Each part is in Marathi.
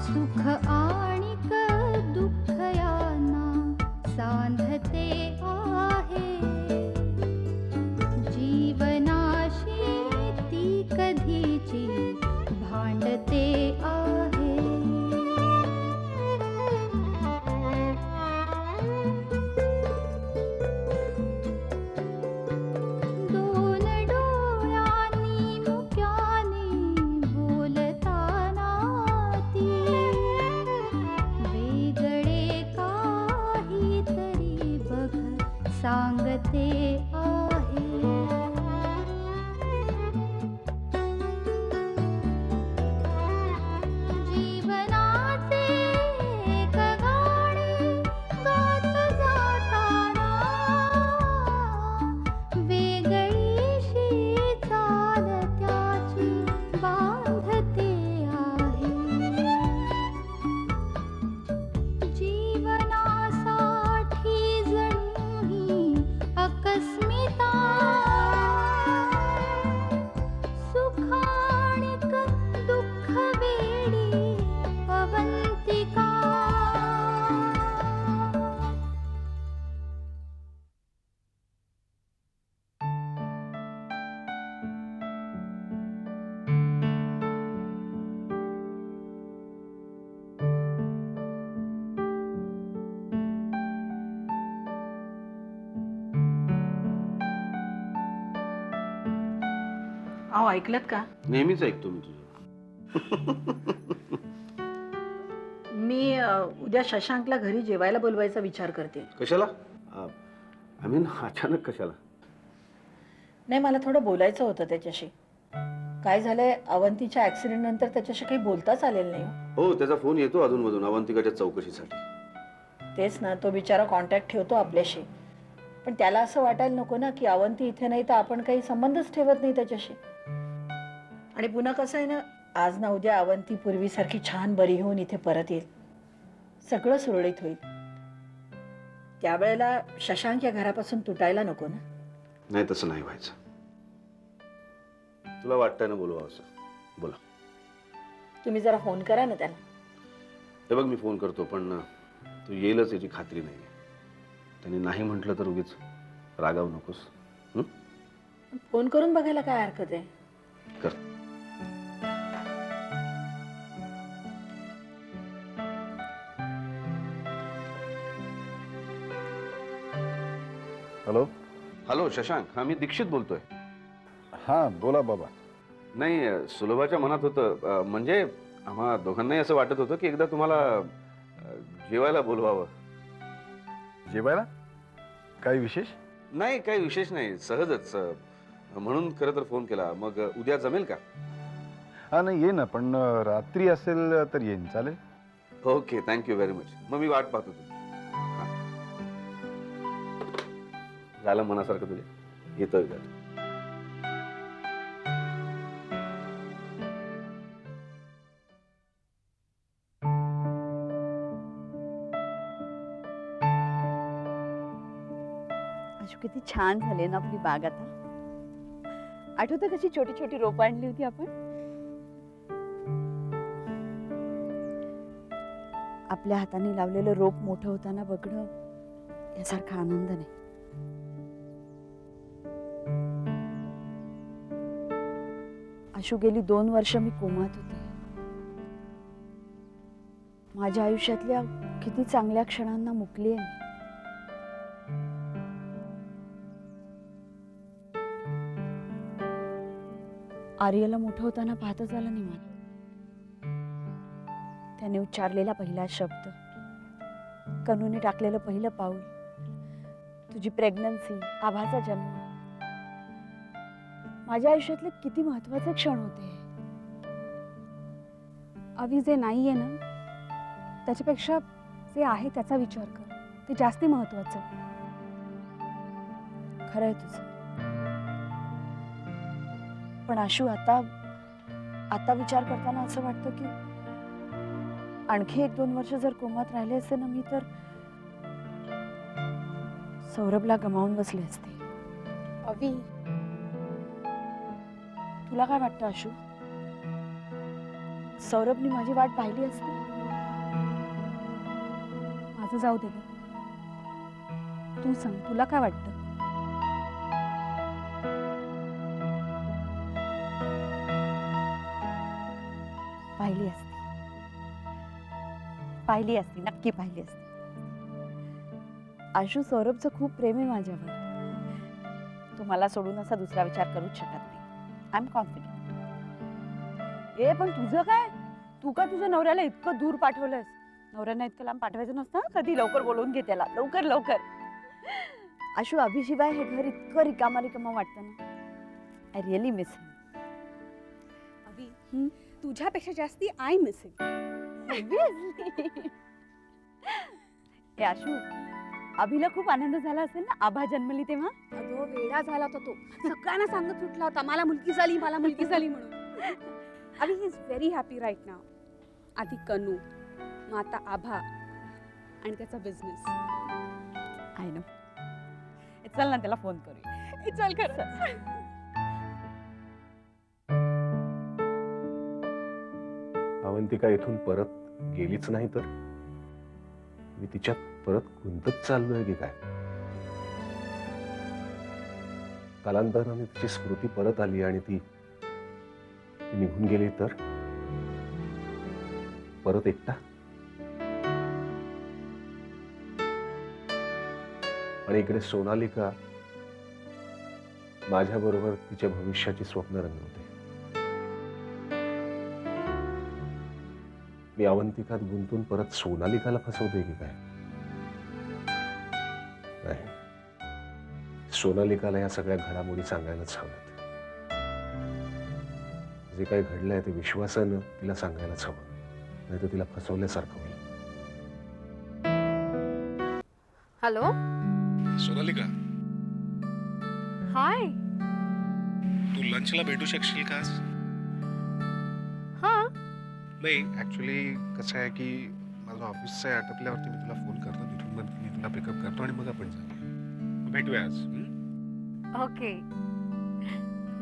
सुख आणिक दुःख यांना सांधते आहे. जीवनाशी ती कधीची भांडते आहे. दोन डोळ्यांनी मुक्याने बोलताना ती वेगळे काहीतरी बघ सांगते आहे. जीवनाचे एक गाणे गात जाताना वेगळीशी चाल त्याची बांधते आहे. जीवनासाठी जणू ही अकस्मिता सुखाणिक दुःख वेडी अवंतिका. अहो ऐकलत का? नेहमीच ऐकतो मी तुझं. मी उद्या शशांकला घरी जेवायला बोलवायचा विचार करते. कशाला? आय मीन अचानक कशाला? नाही, मला थोडं बोलायचं होतं त्याच्याशी. काय झालंय, अवंतीच्या ऍक्सिडेंट नंतर त्याच्याशी काही बोलताच आलेलं नाही. हो, त्याचा फोन येतो अधूनमधून अवंतिकाच्या चौकशीसाठी. तेच ना, तो बिचारा कॉन्टॅक्ट ठेवतो आपल्याशी, पण त्याला असं वाटायला नको ना की अवंती इथे नाही तर आपण काही संबंधच ठेवत नाही त्याच्याशी. आणि पुन्हा कसं आहे ना, आज ना उद्या अवंती पूर्वीसारखी छान बरी होऊन इथे परत येईल, सगळं सुरळीत होईल. त्यावेळेला शशांक या घरापासून तुटायला नको ना. नाही, तसं नाही व्हायचं. तुला वाटतंय ना बोलवा असं? बोला. तुम्ही जरा फोन करा ना त्याला. हे बघ, मी फोन करतो, पण तू येईलच याची खात्री नाही. त्यांनी नाही म्हटलं तर उगीच रागावू नकोस. फोन करून बघायला काय हरकत आहे? कर. हॅलो. हॅलो शशांक, हा मी दीक्षित बोलतोय. हां बोला बाबा. नाही, सुलभाच्या मनात होतं, म्हणजे आम्हा दोघांनाही असं वाटत होतं की एकदा तुम्हाला जेवायला बोलवावं. जेवायला? काही विशेष? नाही, काही विशेष नाही, सहजच. म्हणून खरं तर फोन केला. मग उद्या जमेल का? हां नाही, ये ना, पण रात्री असेल तर येईन. चालेल? Okay, thank you very much. मग मी वाट पाहतो तुझी. झालं मनासारखं तुझ्या? येतोय का? किती छान झाले ना आपली बाग आता. आठवतं कशी छोटी छोटी रोपं आणली होती आपण? आपल्या हाताने लावलेलं रोप मोठं होताना बघणं यासारखा आनंद नाही. आशू गेली 2 वर्ष मी कोमात होते. माझ्या आयुष्यातल्या किती चांगल्या क्षणांना मुकली आहे मी. आर्यला मोठं होताना पाहतच आलं नाही मला. त्याने उच्चारलेला पहिला शब्द, कनूने टाकलेलं पहिलं पाऊल, तुझी प्रेग्नन्सी, आभाचा जन्म, माझ्या आयुष्यातले किती महत्वाचे क्षण होते. अवी, जे नाहीये ना त्याच्यापेक्षा जे आहे त्याचा विचार कर, ते जास्ती महत्वाचं. खरंय तुझं. पण आशू, आता विचार करताना असं वाटतं की आणखी 1-2 वर्ष जर कोमात राहिले असते ना मी, तर सौरभला गमावून बसले असते. अवी, तुला काय वाटतं आशू? सौरभनी माझी वाट पाहिली असती? माझं जाऊ दे ग. तू सांग, तुला काय वाटतं? पाहिली असती, नक्की पाहिली असती. आशू, सौरभचं खूप प्रेम आहे माझ्यावर. तो मला सोडून असा दुसरा विचार करूच शकत नाही. I am confident. ए पण तुझं काय? तू का तुझ्या नवऱ्याला इतकं दूर पाठवलंस? नवऱ्यांना इतकं लांब पाठवायचं नसतं. कधी लवकर बोलवून घे त्याला, लवकर लवकर. आशू, अभिशिवाय हे घर इतकं रिकामा रिकामा वाटतं ना. आय रिअली मिस हिम. अभि, तुझ्यापेक्षा जास्ती आय मिस हिम. हे आशू, अभिला खूप आनंद झाला असेल ना आभा जन्मली तेव्हा? अगं वेडा झाला होता तो. सगळ्यांना सांगत सुटला होता, मला मुलगी झाली, मला मुलगी झाली म्हणून. Abhi, he is very happy right नाव. आधी कनू, मग आता आभा आणि त्याचा बिझनेस. I know. चल ना त्याला फोन करूया. चल खरं. अवंतिका इथून परत गेलीच नाही तर मी तिच्यात परत गुंतत चाललोय की काय? कालांतराने तिची स्मृती परत आली आणि ती निघून गेली तर परत एकटा. आणि इकडे सोनालिका माझ्या बरोबर तिच्या भविष्याची स्वप्न रंगवते. मी अवंतिकात गुंतून परत सोनालिकाला फसवते की काय? नाही, सोनालिकाला या सगळ्या घडामोडी सांगायलाच हव्यात. जे काही घडलंय ते विश्वासानं तिला सांगायलाच हवं, नाही तर तिला फसवल्यासारखं होईल. हॅलो. सोनालिका, हाय. तू लंचला भेटू शकशील का आज? हा. नाही, ऍक्च्युली कसं आहे की माझं ऑफिसचं आटपल्यावरती मी तुला फोन करतो, तिथून मग मी तुला पिकअप करतो आणि मग आपण जाऊया. भेटूया आज. Okay,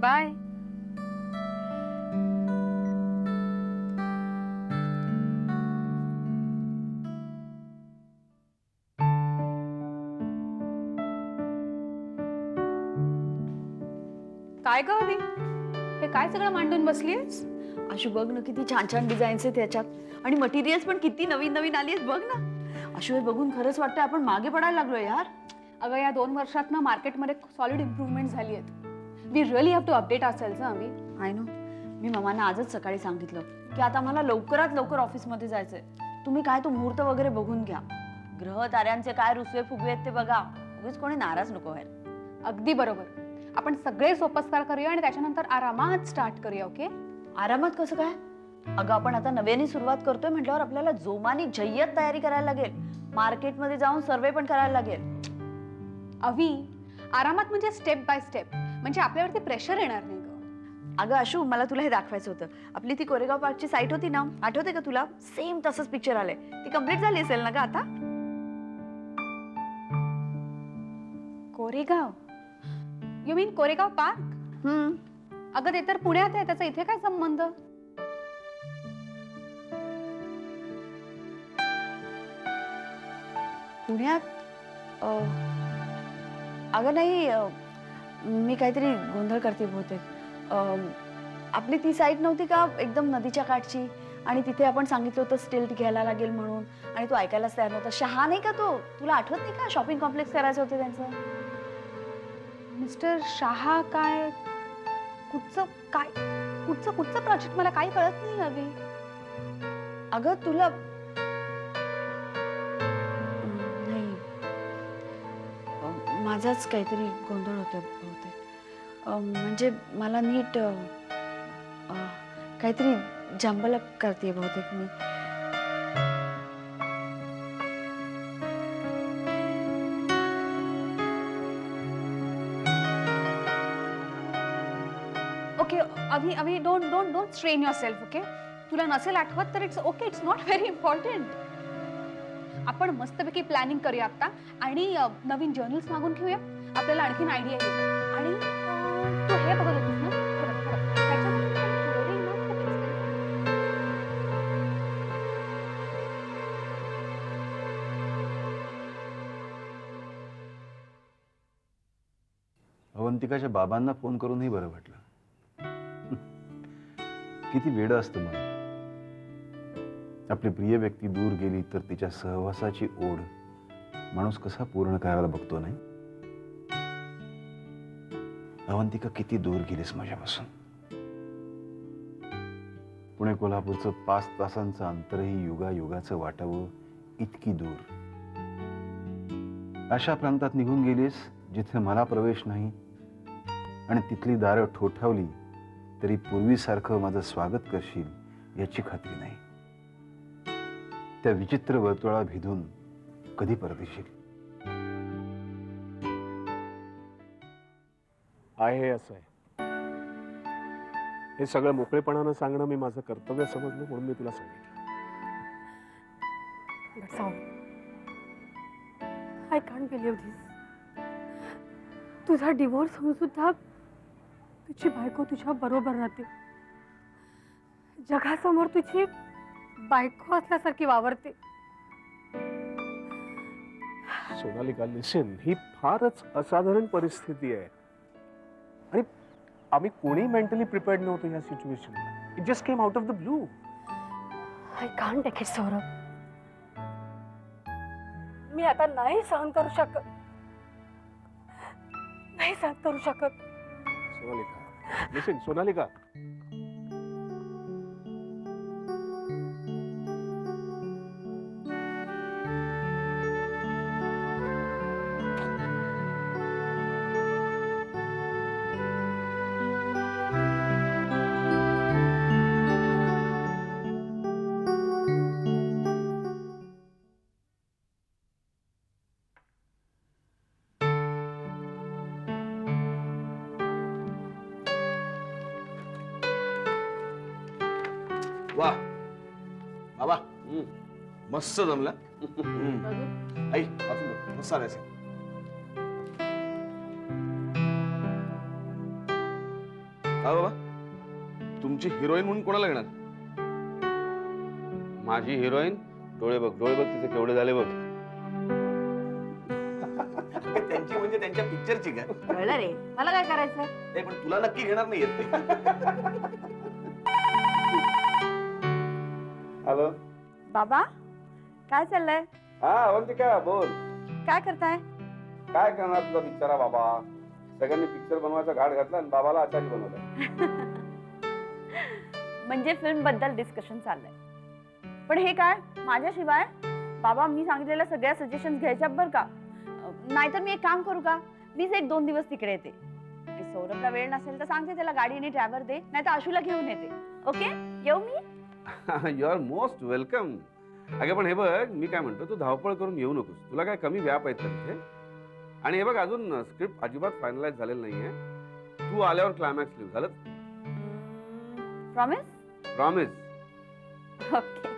bye. काय ग हवी, हे काय सगळं मांडून बसलीस? आशू, बघ ना किती छान छान डिझाईन्स आहेत त्याच्यात. आणि मटेरियल्स पण किती नवीन नवीन आली आहेत बघ ना. आशू, हे बघून खरंच वाटतं आपण मागे पडायला लागलोय यार. अगं, या 2 वर्षात ना मार्केटमध्ये सॉलिड इम्प्रूव्हमेंट झाली आहेत. We really have to update ourselves. हवी. I know. मी मम्मांना आजच सकाळी सांगितलं की आता मला लवकरात लवकर ऑफिसमध्ये जायचंय. तुम्ही काय तो मुहूर्त वगैरे बघून घ्या. ग्रह ताऱ्यांचे काय रुसवे फुगवे आहेत ते बघा. उगीच कोणी नाराज नको व्हायला. अगदी बरोबर. आपण सगळे सोपस्कार करूया आणि त्याच्यानंतर आरामात स्टार्ट करूया. ओके? आरामात कसं काय? अगं, आपण आता नव्याने सुरुवात करतोय म्हटल्यावर आपल्याला जोमाने जय्यत तयारी करायला लागेल. मार्केटमध्ये जाऊन सर्वे पण करायला लागेल. अवी, आरामात म्हणजे स्टेप बाय स्टेप, म्हणजे आपल्यावरती प्रेशर येणार नाही ग. अगं आशू, मला तुला हे दाखवायचं होतं. आपली ती कोरेगाव पार्कची साईट होती ना, आठवते का तुला? सेम तसंच पिक्चर आलंय. ती कम्प्लीट झाली असेल ना ग आता? Koregaon? You mean Koregaon park? अगं, ते तर पुण्यात आहे, त्याचा इथे काय संबंध? पुण्यात? अगं नाही, मी काहीतरी गोंधळ करते बहुतेक. आपली ती साईट नव्हती का एकदम नदीच्या काठची, आणि तिथे आपण सांगितलं होतं स्टिल्ट घ्यायला लागेल म्हणून, आणि तो ऐकायलाच तयार नव्हता. शहा नाही का तो? तुला आठवत नाही का? शॉपिंग कॉम्प्लेक्स करायचं होतं त्यांचं. मिस्टर शहा काय? कुठचं काय? कुठचं प्रोजेक्ट? मला काही कळत नाही अवी. अगं तुला नाही, माझाच काहीतरी गोंधळ होतोय बहुतेक. म्हणजे मला नीट काहीतरी जंबल अप करते बहुतेक मी. ओके अभी अभी don't don't don't strain yourself. Okay, तुला नसेल आठवत तर it's okay, it's not very important. आपण मस्तपैकी प्लॅनिंग करूया आता आणि नवीन जर्नल्स मागून घेऊया. आपल्याला आणखीन आयडिया येईल. आणि तू हे बघत होतीस ना? हे बघ, त्याच्यामध्ये flooring ना खूप expensive. अवंतिकाच्या बाबांना फोन करूनही बरं वाटलं. किती वेडं असतं मन. आपली प्रिय व्यक्ती दूर गेली तर तिच्या सहवासाची ओढ माणूस कसा पूर्ण करायला बघतो नाही. अवंतिका किती दूर गेलीस माझ्यापासून. पुणे कोल्हापूरचं 5 तासांचं अंतरही युगायुगाचं वाटावं इतकी दूर. अशा प्रांतात निघून गेलीस जिथे मला प्रवेश नाही आणि तिथली दारं ठोठावली तरी पूर्वीसारखं माझं स्वागत करशील याची खात्री नाही. त्या विचित्र वर्तुळा भिदून कधी परत येशील. आहे असं आहे. हे सगळं मोकळेपणानं सांगणं मी माझं कर्तव्य समजलं म्हणून मी तुला सांगितलं. But Saurabh, I can't believe this. तुझा डिवोर्स होऊन सुद्धा तुझी बायको तुझ्या बरोबर राहते. जगासमोर तुझी बायको असल्यासारखी वावरते. सोनालिका लिसन, ही फारच असाधारण परिस्थिती आहे आणि आम्ही कोणी मेंटली प्रिपेअर्ड नव्हतो या सिच्युएशनला. It just came out of the blue. I can't take it, Saurabh. मी आता नाही सहन करू शकत. नाही सहन करू शकत. सोनालिका लिसन, सोनालिका. वा बाबा मस्त जमला. आई वाचून बघ, मस्त आलाय. हा बाबा, तुमची हिरोईन म्हणून कोणाला घेणार? माझी हिरोईन? डोळे बघ, डोळे बघ तिचे केवढे झाले बघ. त्यांची म्हणजे त्यांच्या पिक्चरची का? कळलं रे, मला काय करायचं. नाही पण तुला नक्की घेणार नाही येत ते. हॅलो बाबा, काय चाललंय? हा अवंतिका बोल. काय करताय? काय करणार तुझा बिचारा बाबा. सगळ्यांनी पिक्चर बनवायचा घाट घातला आणि बाबाला आचार्य बनवलं. म्हणजे फिल्म बद्दल डिस्कशन चाललंय. पण हे काय माझ्याशिवाय? बाबा, मी सांगितलेल्या सगळ्या सजेशन घ्यायच्या बर का. नाहीतर मी एक काम करू का, मीच 1-2 दिवस तिकडे येते. सौरभला वेळ नसेल तर सांगते त्याला गाडी आणि ड्रायव्हर दे, नाही तर आशूला घेऊन येते. ओके, येऊ मी? You are most welcome. अगे पण हे बघ, मी काय म्हणतो, तू धावपळ करून येऊ नकोस. तुला काय कमी व्याप आहेत तिथे. आणि हे बघ, अजून स्क्रिप्ट अजिबात फायनलाइज झालेलं नाहीये. तू आल्यावर क्लायमॅक्स लिहू. झालं? प्रॉमिस? प्रॉमिस. ओके.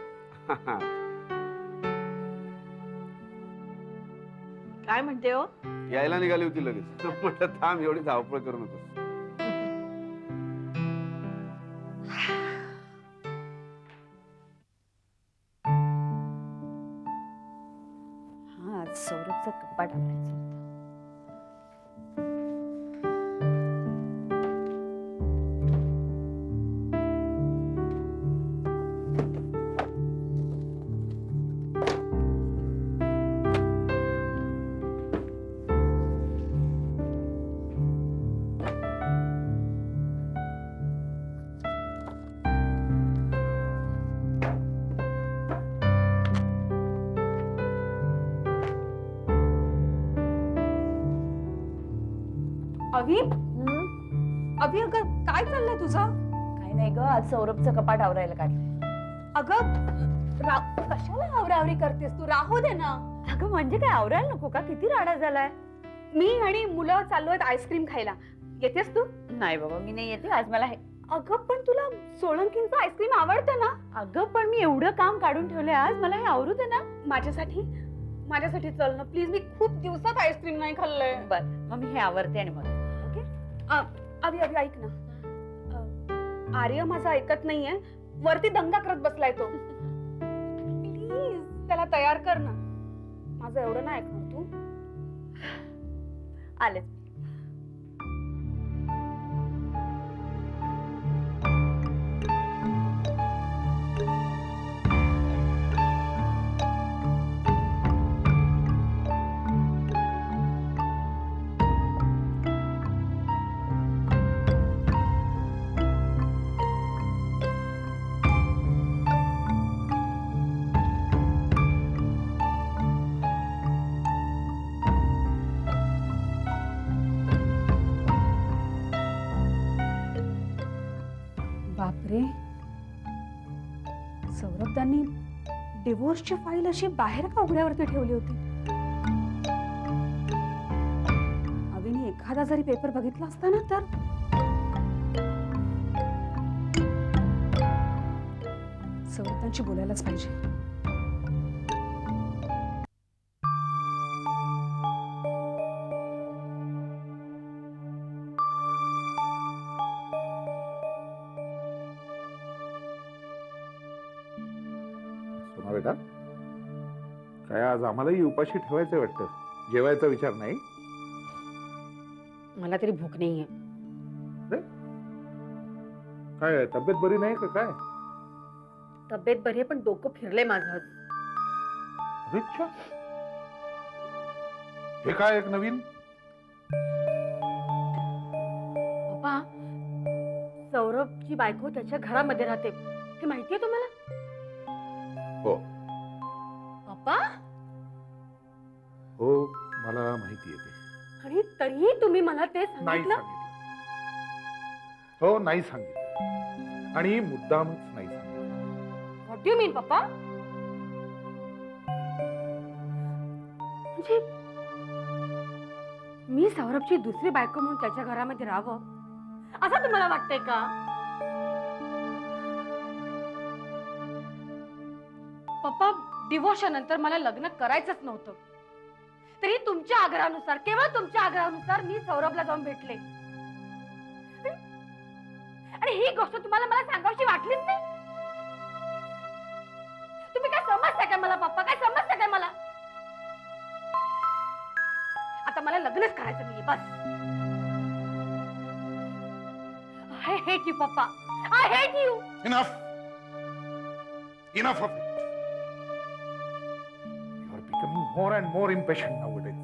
काय म्हणते हो? यायला निघाली होती लगेच. म्हटलं थांब, एवढी धावपळ करू नकोस. हा, सौरभचं कपाट आवरायचं होतं. अभि, अभि अगं काय चाललंय तुझं? काही नाही ग, आज सौरभचं कपाट आवरायला काढलं. अगं कशाला आवरावरी करतेस तू? राहू दे ना. अगं म्हणजे काय, आवरायला नको का? किती राडा झालाय. मी आणि मुलं चाललो आहेत आईस्क्रीम खायला. येतेस तू? नाही बाबा, मी नाही येते आज. मला अगं पण तुला सोळंकींचं आईस्क्रीम आवडतं ना? अगं पण मी एवढं काम काढून ठेवलंय आज, मला हे आवरू दे ना. माझ्यासाठी चल ना प्लीज. मी खूप दिवसात आईस्क्रीम नाही खाल्लंय. बर, मग मी हे आवरते आणि मग. अभि अभि ऐक ना, आर्य माझा ऐकत नाहीये. वरती दंगा करत बसलाय तो. प्लीज त्याला तयार कर ना. माझं एवढं नाही ऐकणार तू. आलेच. अरे सौरभ त्यांनी डिवोर्सची फाईल अशी बाहेर का उघड्यावरती ठेवली होती? अविनी एखादा जरी पेपर बघितला असता ना तर सौरभ त्यांची बोलायलाच पाहिजे. सोना बेटा, काय आज आम्हालाही उपाशी ठेवायचं वाटतं, जेवायचा विचार नाही? मला तरी भूक नाहीये. काय तब्येत बरी नाही का काय? तब्येत बरी आहे पण डोकं फिरलंय माझं. अरे अच्छा, हे काय एक नवीन? पप्पा, सौरभची बायको त्याच्या घरामध्ये राहते हे माहितीये तुम्हाला? हो पप्पा, हो मला माहिती आहे ते. आणि तरीही तुम्ही मला ते नाही सांगितलं? सांगितलं. हो नाही सांगितलं आणि मुद्दामच नाही सांगितलं. व्हॉट डू मीन पप्पा? म्हणजे मी सौरभची दुसरी बायको म्हणून त्याच्या घरामध्ये राहावं असं तुम्हाला वाटतंय का? पप्पा, डिवोर्सच्या नंतर मला लग्न करायचंच नव्हतं, तरी तुमच्या आग्रहानुसार, केवळ तुमच्या आग्रहानुसार मी सौरभला जाऊन भेटले. आणि ही गोष्ट तुम्हाला मला सांगावीशी वाटलीच नाही? तुम्ही काय समजता काय मला पप्पा? काय समजता काय मला? आता मला लग्नच करायचं नाहीये बस. I hate you, पप्पा. I hate you. Enough. Enough of it. You are becoming more and more impatient nowadays.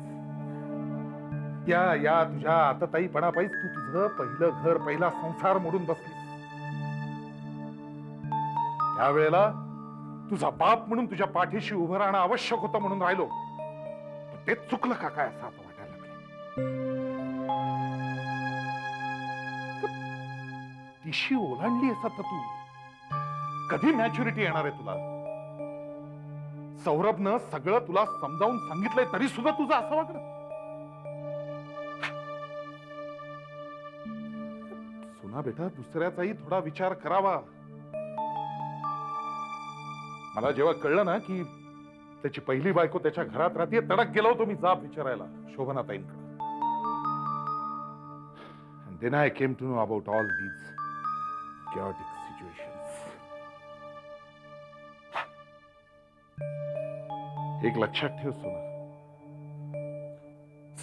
या तुझ्या आतताईपणापायीच तू तुझं पहिलं घर, पहिला संसार मोडून बसलीस. त्यावेळेला तुझा बाप म्हणून तुझ्या पाठीशी उभं राहणं आवश्यक होतं म्हणून राहिलो, पण ते चुकलं का काय असं आता वाटायला लागलं. तिशी ओलांडली असता तर तू कधी मॅच्युरिटी येणार आहे तुला? सौरभनं सगळं तुला समजावून सांगितलंय तरी सुद्धा तुझं असं वागणं. सोना बेटा, दुसऱ्याचाही थोडा विचार करावा. मला जेव्हा कळलं ना की त्याची पहिली बायको त्याच्या घरात राहते, तडक गेलो होतो मी जाब विचारायला शोभनाताईंकडे. And then I came to know about all these chaotic situations. एक लक्षात ठेव सोना,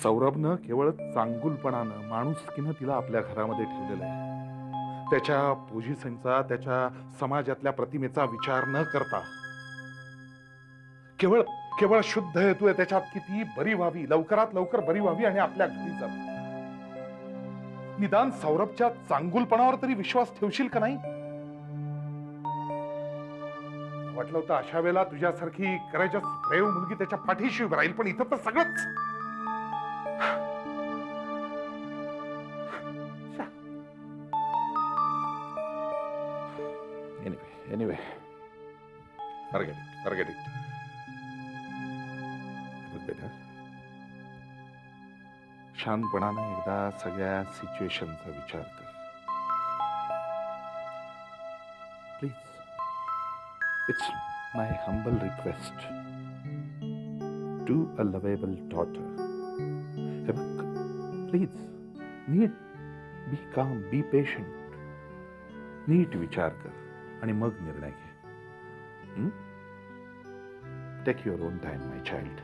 सौरभनं केवळ चांगुलपणानं, माणुसकीनं तिला आपल्या घरामध्ये ठेवलेलं आहे. त्याच्या पोझिशनचा, त्याच्या समाजातल्या प्रतिमेचा विचार न करता केवळ केवळ शुद्ध हेतू आहे त्याच्यात की ती बरी व्हावी, लवकरात लवकर बरी व्हावी आणि आपल्या घरी जावी. निदान सौरभच्या चांगुलपणावर तरी विश्वास ठेवशील का नाही? वाटलं होतं अशा वेळेला तुझ्यासारखी करायच्या ब्रेव मुलगी त्याच्या पाठीशी उभी राहील, पण इथं तर सगळंच. Anyway forget it. बेटा, शांतपणाने एकदा सगळ्या सिच्युएशनचा विचार कर please. It's my humble request to a lovable daughter. हे बघ, प्लीज बी काम, बी पेशंट. नीट विचार कर आणि मग निर्णय घे. Take your own time my child.